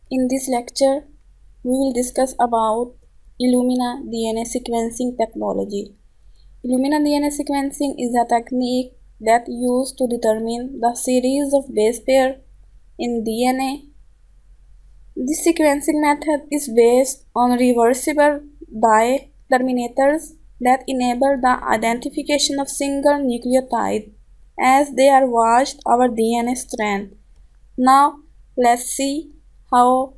In this lecture, we will discuss about Illumina DNA sequencing technology. Illumina DNA sequencing is a technique that used to determine the series of base pair in DNA. This sequencing method is based on reversible dye terminators that enable the identification of single nucleotide as they are washed over DNA strand. Now, let's see how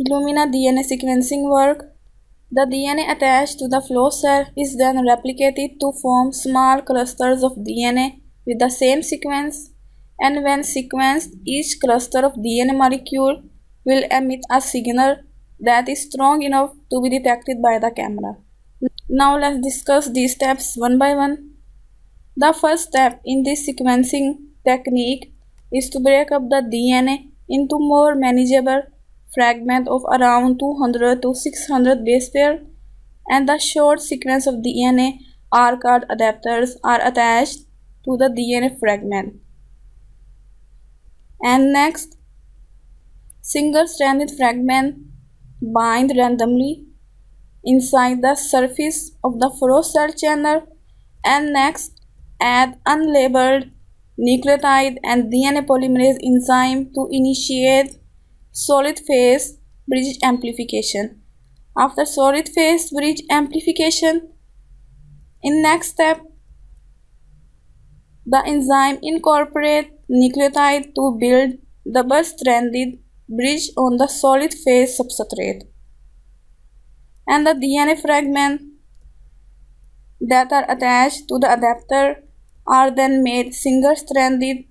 Illumina DNA sequencing work. The DNA attached to the flow cell is then replicated to form small clusters of DNA with the same sequence, and when sequenced, each cluster of DNA molecule will emit a signal that is strong enough to be detected by the camera. Now let's discuss these steps one by one. The first step in this sequencing technique is to break up the DNA into more manageable fragments of around 200 to 600 base pair, and the short sequence of DNA are called adapters are attached to the DNA fragment. And next, single-stranded fragments bind randomly inside the surface of the flow cell channel, and next add unlabeled nucleotide and DNA polymerase enzyme to initiate solid phase bridge amplification. After solid phase bridge amplification, in next step, the enzyme incorporates nucleotide to build double-stranded bridge on the solid phase substrate. And the DNA fragments that are attached to the adapter are then made single-stranded,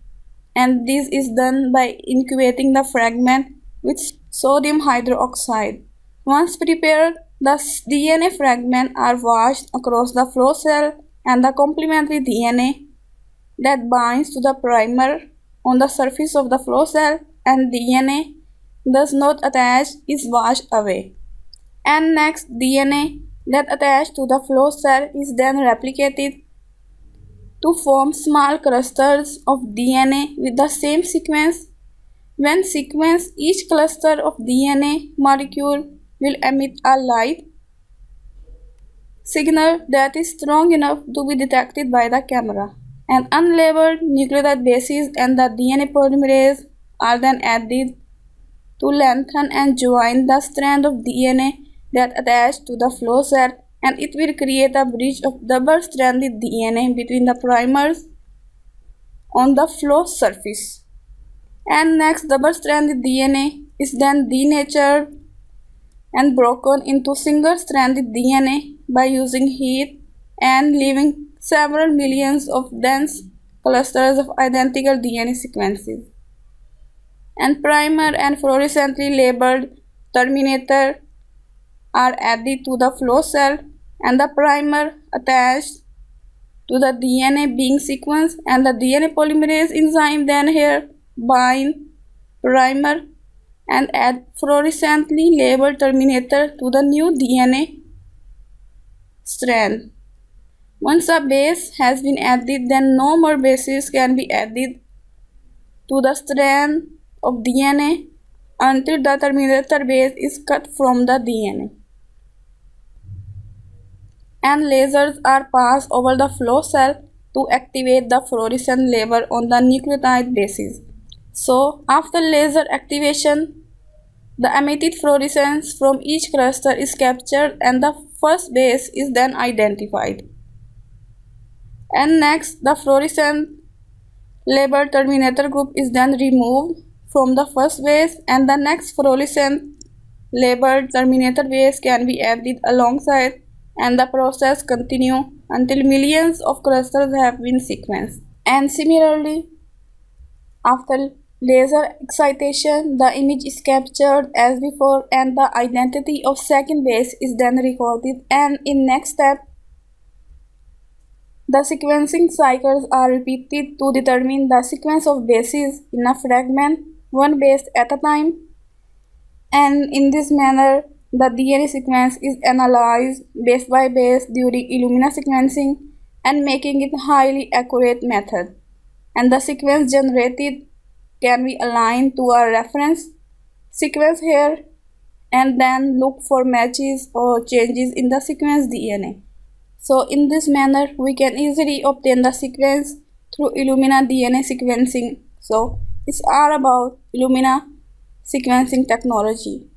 and this is done by incubating the fragment with sodium hydroxide. Once prepared, the DNA fragments are washed across the flow cell, and the complementary DNA that binds to the primer on the surface of the flow cell and DNA does not attach is washed away. And next, DNA that attached to the flow cell is then replicated to form small clusters of DNA with the same sequence. When sequenced, each cluster of DNA molecule will emit a light signal that is strong enough to be detected by the camera. And unlabeled nucleotide bases and the DNA polymerase are then added to lengthen and join the strand of DNA that attached to the flow cell, and it will create a bridge of double-stranded DNA between the primers on the flow surface. And next, double-stranded DNA is then denatured and broken into single-stranded DNA by using heat and leaving several millions of dense clusters of identical DNA sequences. And primer and fluorescently labeled terminator are added to the flow cell, and the primer attached to the DNA being sequenced, and the DNA polymerase enzyme then here bind primer and add fluorescently labeled terminator to the new DNA strand. Once a base has been added, then no more bases can be added to the strand of DNA until the terminator base is cut from the DNA. And lasers are passed over the flow cell to activate the fluorescent label on the nucleotide bases. So, after laser activation, the emitted fluorescence from each cluster is captured and the first base is then identified. And next, the fluorescent labeled terminator group is then removed from the first base, and the next fluorescent labeled terminator base can be added alongside, and the process continues until millions of clusters have been sequenced. And similarly, after laser excitation, the image is captured as before, and the identity of second base is then recorded, and in next step, the sequencing cycles are repeated to determine the sequence of bases in a fragment, one base at a time. And in this manner, the DNA sequence is analyzed base by base during Illumina sequencing and making it a highly accurate method. And the sequence generated can be aligned to a reference sequence here and then look for matches or changes in the sequence DNA. So in this manner, we can easily obtain the sequence through Illumina DNA sequencing. So it's all about Illumina sequencing technology.